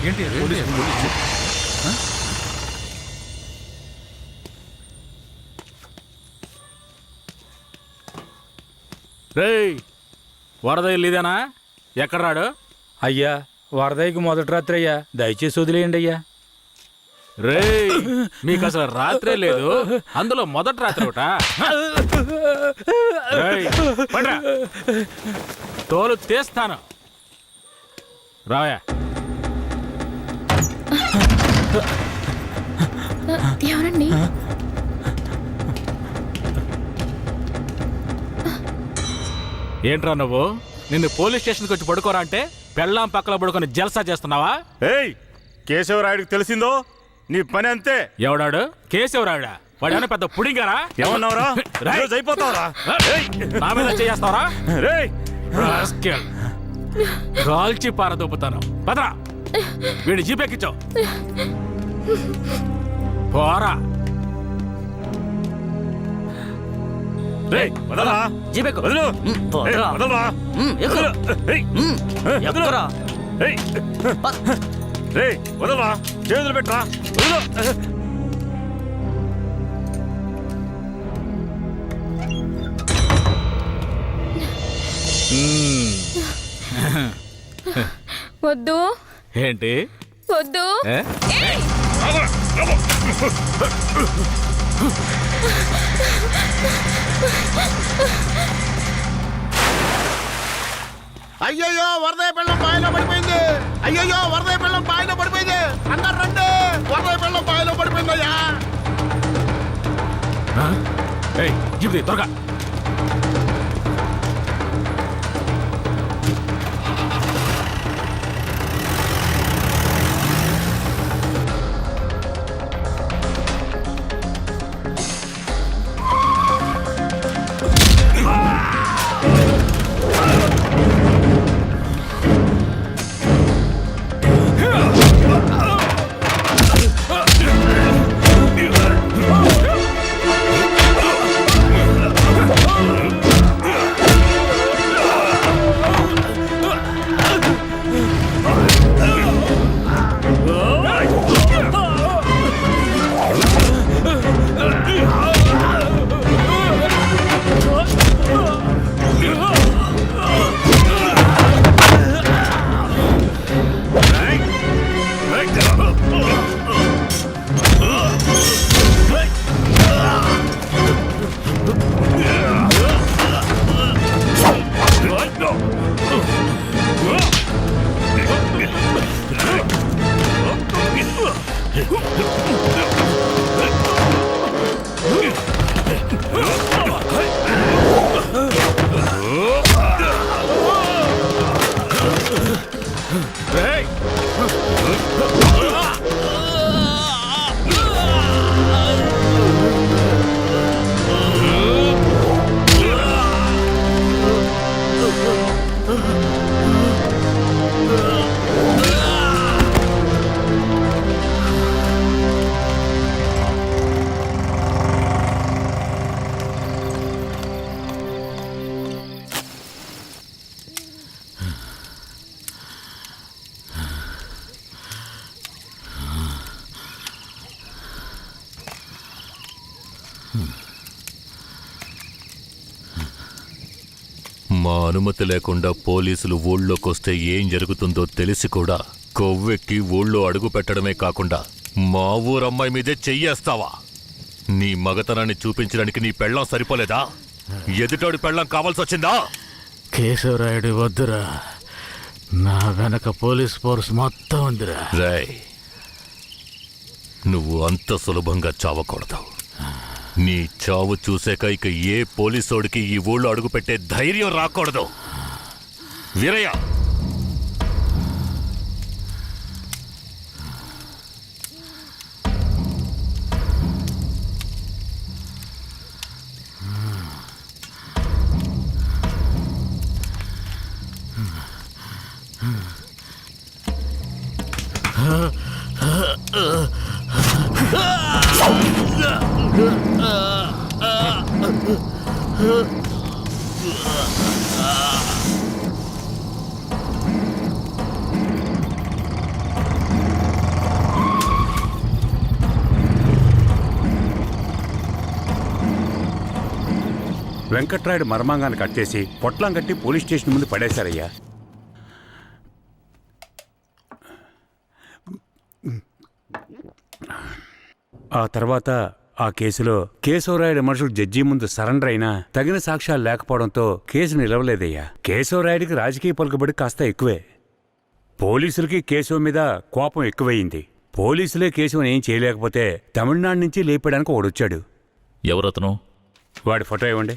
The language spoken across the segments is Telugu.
ఏంటి రేయ్ వరద ఇల్లుదేనా ఎక్కడ రాడు? అయ్యా వరదయ్యకి మొదటి రాత్రి అయ్యా, దయచేసి వదిలేయండి అయ్యా. రేయ్ మీకు అసలు రాత్రే లేదు, అందులో మొదటి రాత్రి ఒకట. తోలు తీస్తాను రాయా. ఎవరండి? ఏంట్రా నువ్వు? నిన్ను పోలీస్ స్టేషన్కి వచ్చి పడుకోరా అంటే పెళ్ళాం పక్కన పడుకొని జల్సా చేస్తున్నావా? ఏయ్ కేశవరాయుడికి తెలిసిందో నీ పని అంతే. ఎవడాడు? కేశవరాయుడా? వాడేమన్నా పెద్ద పుడింగారా? ఏమన్నావురా? అయిపోతావరా? నా మీద చేస్తావరా? రేయ్ కాల్చి పారదోపుతాను. పదరా వీడి జీపెక్కించావు. పోరా. వదలరా జీపెక్కు. వదలు. వదలరా. ఎక్కురా. రేయ్ వదలరా, చేతులు పెట్టరా. వద్దు. ఏంటి వద్దు. అయ్యయ్యో వరదయ్య పిల్లం బావిలో పడిపోయింది. అయ్యయ్యో వరదయ్య పిల్లం బావిలో పడిపోయింది. అందరు రండి, వరదయ్య పిల్లం బావిలో పడిపోయిందయ్యా. జీప్ త్వరగా. మా అనుమతి లేకుండా పోలీసులు ఊళ్ళోకొస్తే ఏం జరుగుతుందో తెలిసి కూడా కొవ్వెక్కి ఊళ్ళో అడుగు పెట్టడమే కాకుండా మా ఊరమ్మాయి మీదే చెయ్యేస్తావా? నీ మగతనాన్ని చూపించడానికి నీ పెళ్ళం సరిపోలేదా? ఎదుటోడి పెళ్ళం కావాల్సి వచ్చిందా? కేశవరాయుడు వద్దురా, నా వెనక పోలీస్ ఫోర్స్ మొత్తం ఉందిరా. రాయ్, నువ్వు అంత సులభంగా చావకూడదు. నీ చావు చూసాక ఇక ఏ పోలీసోడికి ఈ ఊళ్ళో అడుగుపెట్టే ధైర్యం రాకూడదు. వీరయ్య, వెంకట్రాయుడు మర్మాంగాన్ని కట్ చేసి పొట్లం కట్టి పోలీస్ స్టేషన్ ముందు పడేశారయ్యా. ఆ తర్వాత ఆ కేసులో కేశవరాయుడు మనుషులు జడ్జి ముందు సరెండర్ అయినా తగిన సాక్ష్యాలు లేకపోవడంతో కేసు నిలవలేదయ్యా. కేశవరాయుడికి రాజకీయ పలుకుబడి కాస్త ఎక్కువే. పోలీసులకి కేశవ మీద కోపం ఎక్కువయింది. పోలీసులే కేశవని ఏం చేయలేకపోతే తమిళనాడు నుంచి లేపడానికి ఒకడొచ్చాడు. ఎవరతను? వాడి ఫోటో ఇవ్వండి.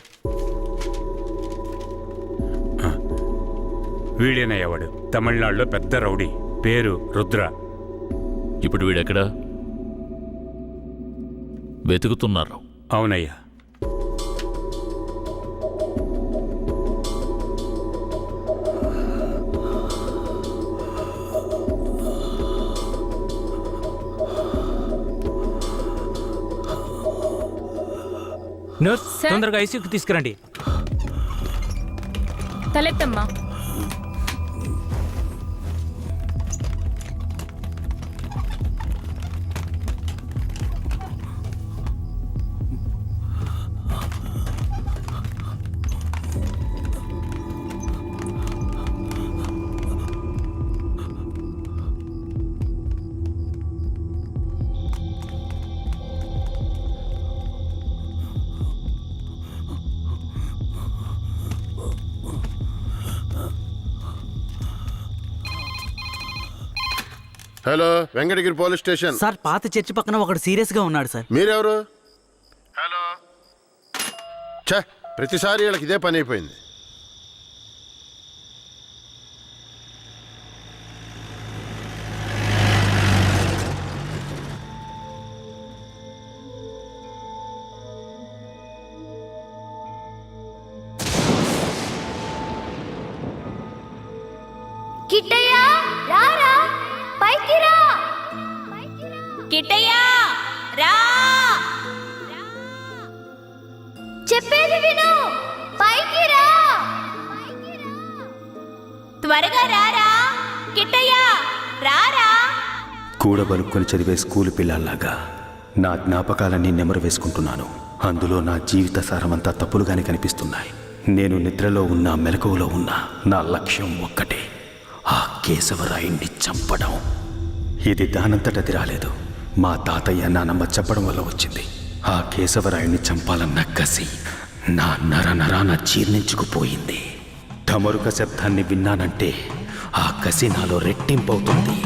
వీడేనయ్యా వాడు. తమిళనాడులో పెద్ద రౌడీ, పేరు రుద్ర. ఇప్పుడు వీడెక్కడా? వెతుకుతున్నారు. అవునయ్యా. Nurse, sir? తొందరగా ఐసీయూకి తీసుకురండి. తలెత్తమ్మా. Hello, Venkatagiri police station. Sir, పాత చర్చి పక్కన ఒకడు సీరియస్ గా ఉన్నాడు సార్. మీరెవరు? హలో. ఛే, ప్రతిసారి వీళ్ళకి ఇదే పని అయిపోయింది. కిట్టయ్య రారా, పైకి రా. కిట్టయ్య రా, చెప్పేది విను, పైకి రా. త్వరగా రారా కిట్టయ్య, రారా. కూడబలుక్కొని చదివే స్కూలు పిల్లల్లాగా నా జ్ఞాపకాలన్నీ నెమరు వేసుకుంటున్నాను. అందులో నా జీవిత సారమంతా తప్పులుగానే కనిపిస్తున్నాయి. నేను నిద్రలో ఉన్నా మెలకువలో ఉన్నా నా లక్ష్యం ఒక్కటే, ఆ కేశవరాయుణ్ణి చంపడం. ఇది దానంతటది రాలేదు, మా తాతయ్య నానమ్మ చెప్పడం వల్ల వచ్చింది. ఆ కేశవరాయుణ్ణి చంపాలన్న కసి నా నరనరాన జీర్ణించుకుపోయింది. ఢమరుక శబ్దాన్ని విన్నానంటే ఆ కసి నాలో రెట్టింపవుతుంది.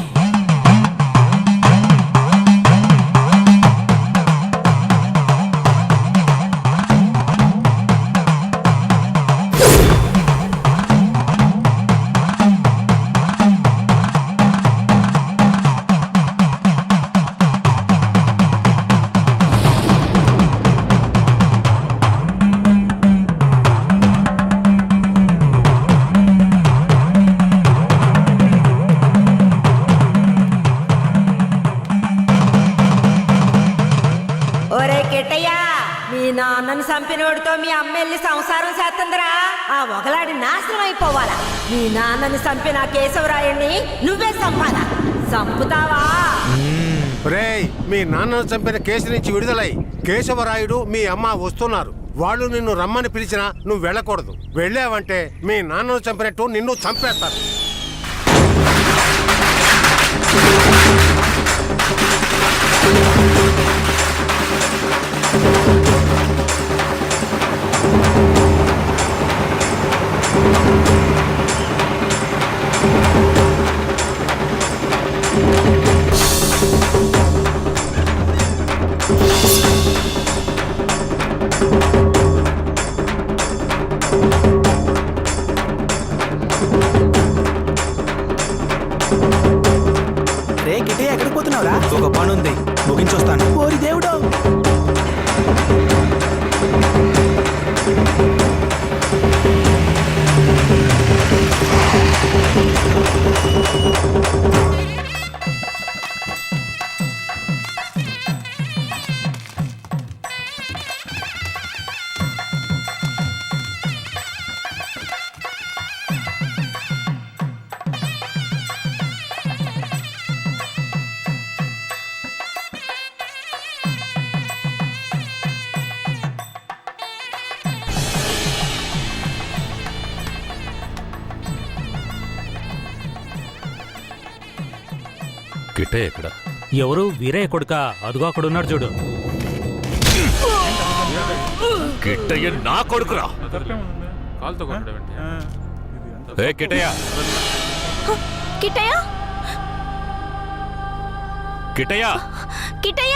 నాన్నని చంపినోడితో మీ అమ్మ వెళ్ళి సంసారం చేస్తుందిరా. ఆ ఒకలాడి నాశనం అయిపోవాలా. మీ నాన్నని చంపిన కేశవరాయుణ్ణి నువ్వే చంపాలా? చంపుతావా? రేయ్, మీ నాన్నను చంపిన కేసు నుంచి విడుదలై కేశవరాయుడు మీ అమ్మ వస్తున్నారు. వాళ్ళు నిన్ను రమ్మని పిలిచినా నువ్వు వెళ్ళకూడదు. వెళ్ళావంటే మీ నాన్నను చంపినట్టు నిన్ను చంపేస్తారు. రే కిటే, ఎక్కడికి పోతున్నావురా? ఒక పని ఉంది, ముగించొస్తాను. ఓరి దేవుడు. కిట్టయ్య ఎక్కడ? ఎవరు వీరయ్య కొడుక? అదుగో అక్కడ ఉన్నాడు చూడు. కిట్టయ్య నా కొడుకురా. కాలుతో కొట్టడం ఏంటి? ఏ కిట్టయ్య, కిట్టయ్య కిట్టయ్య, కిట్టయ్య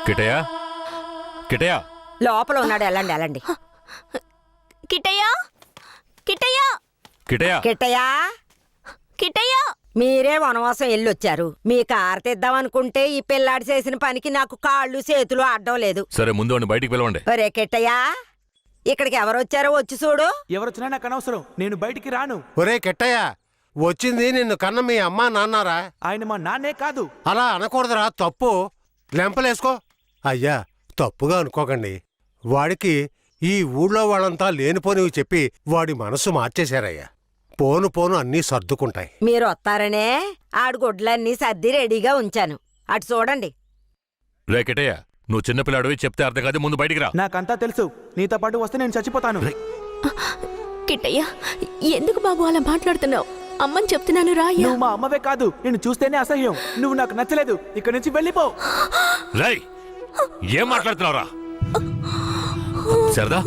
కిట్టయ్య, కిట్టయ్య. లోపల ఉన్నాడు, వెళ్ళండి వెళ్ళండి. కిట్టయ్య కిట్టయ్య కిట్టయ్య, కిట్టయ్యా, కిట్టయ్య మీరే వనవాసం వెళ్ళొచ్చారు. మీ కారు తెద్దామనుకుంటే ఈ పిల్లాడి చేసిన పనికి నాకు కాళ్ళు చేతులు అడ్డం లేదు. సరే ముందు వాడిని బయటికి పిలవండి. ఒరే కిట్టయ్యా, ఇక్కడికి ఎవరొచ్చారో వచ్చి చూడు. ఎవరొచ్చినా నాకు అనవసరం, నేను బయటికి రాను. ఒరే కెట్టయ్య, వచ్చింది నిన్ను కన్న మీ అమ్మా నాన్నారా? ఆయన మా నాన్నే కాదు. అలా అనకూడదురా, తప్పు. లెంపలేసుకో. అయ్యా, తప్పుగా అనుకోకండి. వాడికి ఈ ఊళ్ళో వాళ్ళంతా లేనిపోనివి చెప్పి వాడి మనసు మార్చేశారయ్యా. పోను పోను అన్నీ సర్దుకుంటాయి. మీరు వస్తారనే ఆడు గుడ్లన్నీ సర్ది రెడీగా ఉంచాను. అటు చూడండి. రే కిట్టయ్య, నువ్వు చిన్నపిల్లాడివి, చెప్తే అర్థం కాదు, ముందు బయటికి రా. నాకంతా తెలుసు. నీతో పాటు వస్తే నేను చచ్చిపోతాను. కిట్టయ్య ఎందుకు బాబు అలా మాట్లాడుతున్నావు? అమ్మని చెప్తున్నాను రా. నువ్వు మా అమ్మవే కాదు, నేను చూస్తేనే అసహ్యం. నువ్వు నాకు నచ్చలేదు, ఇక్కడి నుంచి వెళ్ళిపో. రేయ్, ఏం మాట్లాడుతున్నావురా? సరదా,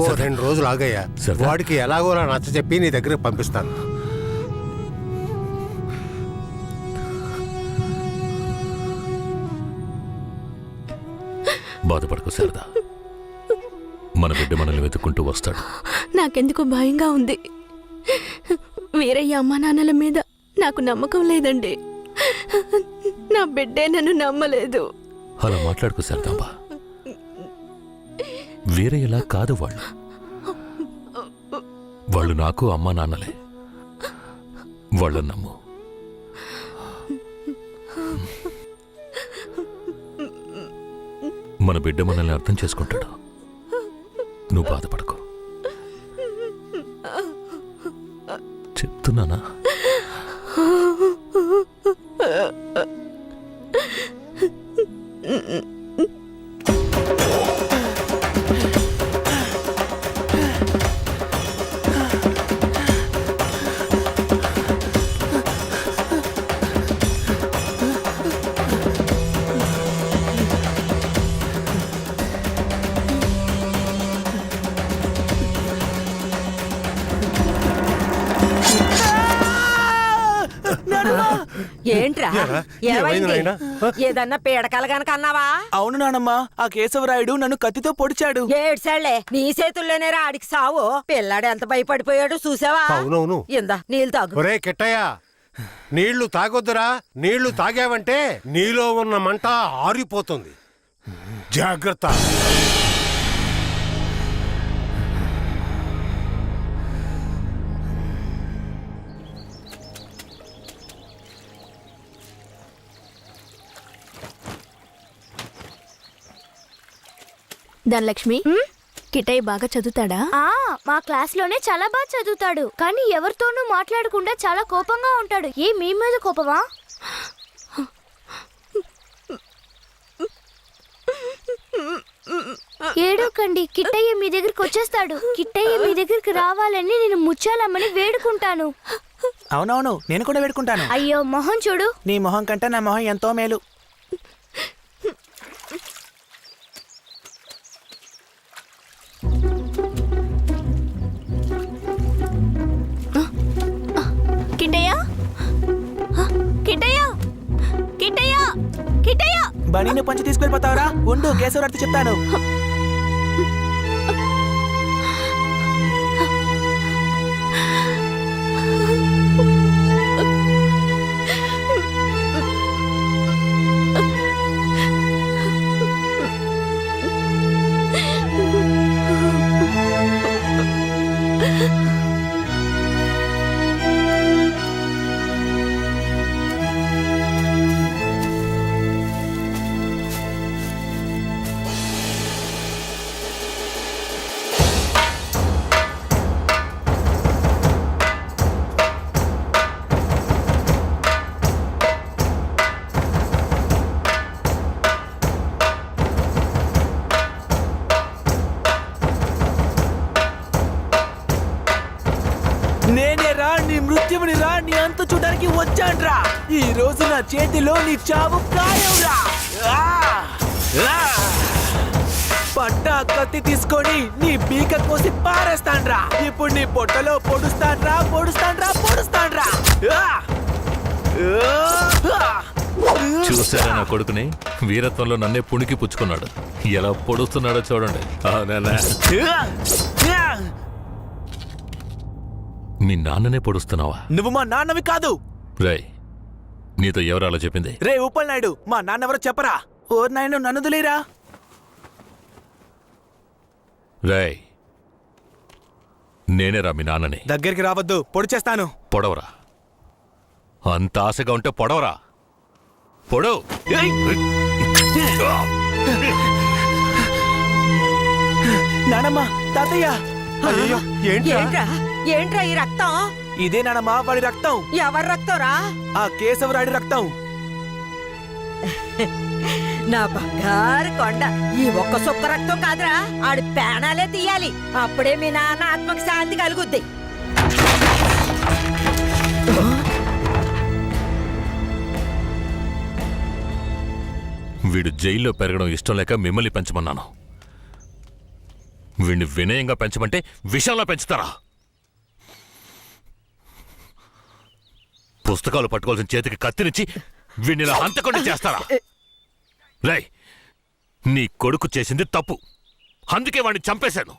ఓ 2 రోజులు ఆగయ్యా. సరదా. వాడికి ఎలాగోలా నచ్చ చెప్పి నీ దగ్గరికి పంపిస్తాను. బాధపడకు సరదా, మన బిడ్డ మనల్ని వెతుక్కుంటూ వస్తాడు. నాకెందుకు భయంగా ఉంది. వీరయ్య అమ్మా నాన్నల మీద నాకు నమ్మకం లేదండి. నా బిడ్డే నన్ను నమ్మలేదు. అలా మాట్లాడుకో సరదాంబా. వేరే ఎలా కాదు వాళ్ళు. వాళ్ళు నాకు అమ్మా నాన్నలే. వాళ్ళని నమ్ము. మన బిడ్డ మనల్ని అర్థం చేసుకుంటాడు. నువ్వు బాధపడకు, చెప్తున్నానా? ఏంట్రా ఏమైంది? ఏదన్నా పీడకలు గనక అన్నావా? అవును నానమ్మా, ఆ కేశవరాయుడు నన్ను కత్తితో పొడిచాడు. ఏడ్చాళ్లే, నీ చేతుల్లోనే ఆడికి సావు. పిల్లాడు ఎంత భయపడిపోయాడు చూసావా? అవునవును. ఇందా నీళ్ళు తాగు. ఒరే కిట్టయ్య, నీళ్లు తాగొద్దురా. నీళ్లు తాగావంటే నీలో ఉన్న మంట ఆరిపోతుంది. జాగ్రత్త. ధనలక్ష్మి, కిట్టయ్య బాగా చదువుతాడా? మా క్లాస్ లోనే చాలా బాగా చదువుతాడు, కానీ ఎవరితోనూ మాట్లాడకుండా చాలా కోపంగా ఉంటాడు. మీ మీద కోపమా? ఏడోకండి, కిట్టయ్య మీ దగ్గరికి వచ్చేస్తాడు. కిట్టయ్య మీ దగ్గరికి రావాలని నేను ముచ్చాలమ్మని వేడుకుంటాను. అవునవును, నేను కూడా వేడుకుంటాను. అయ్యో, మొహం చూడు. నీ మొహం కంటే నా మొహం ఎంతో మేలు. కిట్టయ్య, కిట్టయ్య, కిట్టయ్య, కిట్టయ్య. బనీని పంచి తీసుకెళ్ళిపోతావరా? ఉండు, కేశవరాయుడు చెప్తాను. నేనే రా, నీ మృత్యువుని రా, నీ అంతు చూడడానికి వచ్చాన్రా. ఈ రోజు నా చేతిలో నీ చావు ఖాయంరా. పట్టా కత్తి తీసుకొని నీ పీక కోసి పారేస్తాన్రా. ఇప్పుడు నీ పొట్టలో పొడుస్తాన్రా. చూసారా నా కొడుకుని? వీరత్వంలో నన్నే పుణికి పుచ్చుకున్నాడు. ఎలా పొడుస్తున్నాడో చూడండి. మీ నాన్ననే పొడుస్తున్నావా? నువ్వు మా నాన్నవి కాదు. రేయ్, నీతో ఎవరు అలా చెప్పింది? రే ఉప్పల్ నాయుడు, మా నాన్నెవరో చెప్పరా. ఓ నాయన నన్ను వదిలేరా. రేయ్, నేనేరా మీ నాన్నని. దగ్గరికి రావద్దు, పొడి చేస్తాను. పొడవరా. అంత ఆశగా ఉంటే పొడవరా. పొడవు. నానమ్మ, తాతయ్య. అయ్యో ఏంట్రా? ఏంట్రా ఈ రక్తం? ఇదే నానమ్మ వాడి రక్తం. ఎవరి రక్తంరా? ఆ కేశవరాయుడి రక్తం. నా బంగారు కొండ, ఈ ఒక్క సుక్క రక్తం కాదురా, ఆడి పేణాలే తీయాలి. అప్పుడే మీ నాన్న ఆత్మకి శాంతి కలుగుద్ది. వీడు జైల్లో పెరగడం ఇష్టం లేక మిమ్మల్ని పెంచమన్నాను. వీడిని వినయంగా పెంచమంటే విషంలా పెంచుతారా? పుస్తకాలు పట్టుకోవాల్సిన చేతికి కత్తిరించి వీడిని ఇలా హంతకుండా చేస్తారా? రేయ్, నీ కొడుకు చేసింది తప్పు, అందుకే వాడిని చంపేశాను.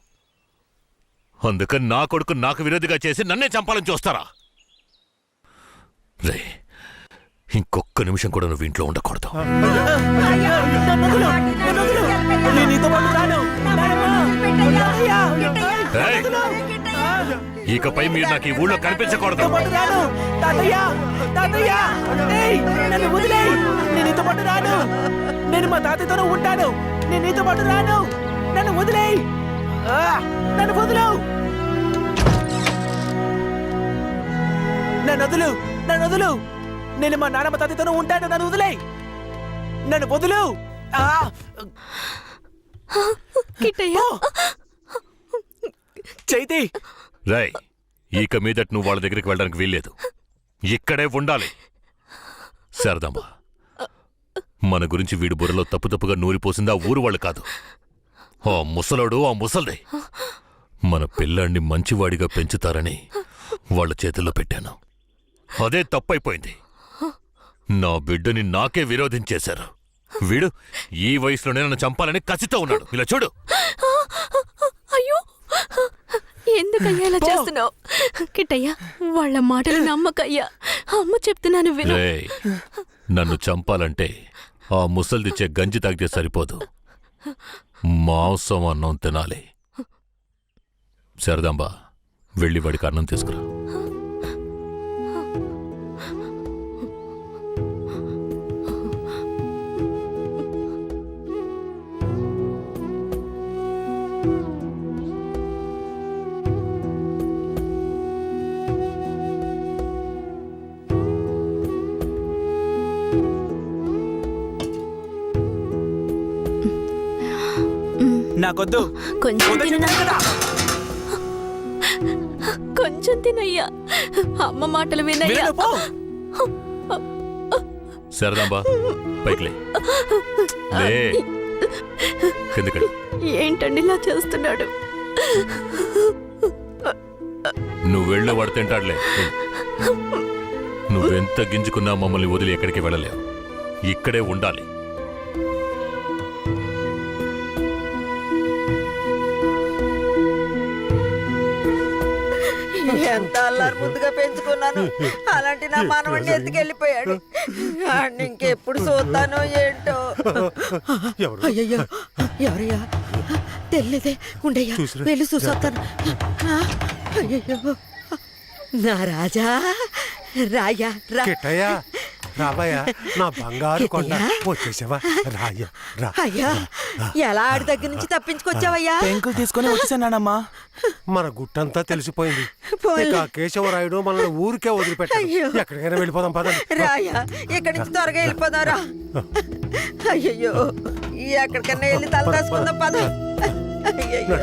అందుకని నా కొడుకు నాకు విరోధిగా చేసి నన్నే చంపాలని చూస్తారా? రేయ్, ఇంకొక్క నిమిషం కూడా నువ్వు ఇంట్లో ఉండకూడదు. రేయ్, ఇకపై మీరు నాకు ఈ ఊళ్ళో కనిపించకూడదు. నేను మా తాతయ్యతోనే ఉంటాను. నేను నీతో పాటు రాను. నన్ను వదిలేయ్. నన్ను వదులు. నన్ను వదులు. నేను మా నాన్నమ్మ తాతయ్యతోనే ఉంటాను. నన్ను వదిలేయ్. నన్ను వదులు. చైతి. రేయ్, ఇక మీదట నువ్వు వాళ్ళ దగ్గరికి వెళ్ళడానికి వీల్లేదు. ఇక్కడే ఉండాలి. శారదమ్మ, మన గురించి వీడి బుర్రలో తప్పుగా నూరిపోసింది ఆ ఊరు వాళ్ళు కాదు, ఆ ముసలోడు, ఆ ముసల్ది. మన పిల్లాన్ని మంచివాడిగా పెంచుతారని వాళ్ళ చేతుల్లో పెట్టాను. అదే తప్పైపోయింది. నా బిడ్డని నాకే విరోధించేశారు. వీడు ఈ వయసులోనే నన్ను చంపాలని కసితో ఉన్నాడు. ఇలా చూడు. అయ్యో, ఎందుకయ్యా ఇలా చేస్తున్నావు? కిట్టయ్యా, వాళ్ళ మాటలు నమ్మకయ్యా. అమ్మ చెప్తున్నాను విను. రేయ్, నన్ను చంపాలంటే ఆ ముసల్దిచ్చే గంజి తాగితే సరిపోదు, మాంసం అన్నం తినాలి. శారదాంబ, వెళ్ళి వాడికి అన్నం తీసుకురా. నాకొద్దు. కొంచెం తిననా? కొంచెం తినయ్యా. అమ్మ మాటలు వినయ్యా. శారదాంబ, పైకిలే. కిందకి. ఏంటండి ఇలా చేస్తున్నాడు? నువ్వు వెళ్ళు, వాడు తింటాడులే. నువ్వెంత గింజుకున్నా మమ్మల్ని వదిలి ఎక్కడికి వెళ్ళలేవు. ఇక్కడే ఉండాలి. ఎంత అల్లారు ముద్దుగా పెంచుకున్నాను, అలాంటి నా మనవడిని ఎత్తుకెళ్ళిపోయాడు. ఇంకెప్పుడు చూస్తానో ఏంటో. అయ్యయ్యో, ఎవరయ్యా? తెలియదే. ఉండయ్యా, వెళ్ళి చూసొస్తాను. అయ్యో నా రాజా రాయా రా కిట్టయ్య రాబయ్యా నా బంగారు కొండ వచ్చేసావా రాయ్యా రా అయ్యా ఎలా ఆడి దగ్గర నుంచి తప్పించుకొచ్చావయ్యా? పెంకులు తీసుకొని వచ్చేసానమ్మా. మన గుట్టంతా తెలిసిపోయింది. పోన్లే. ఇక కేశవరాయుడు మనల్ని ఊరికే వదిలిపెట్టాడు. అయ్యో. ఎక్కడికైనా వెళ్ళిపోదాం పదండి. రాయా ఇక్కడి నుంచి త్వరగా వెళ్ళిపోదారా. అయ్యో ఎక్కడికన్నా వెళ్ళి తల దాచుకుందాం పద. అయ్యయ్యో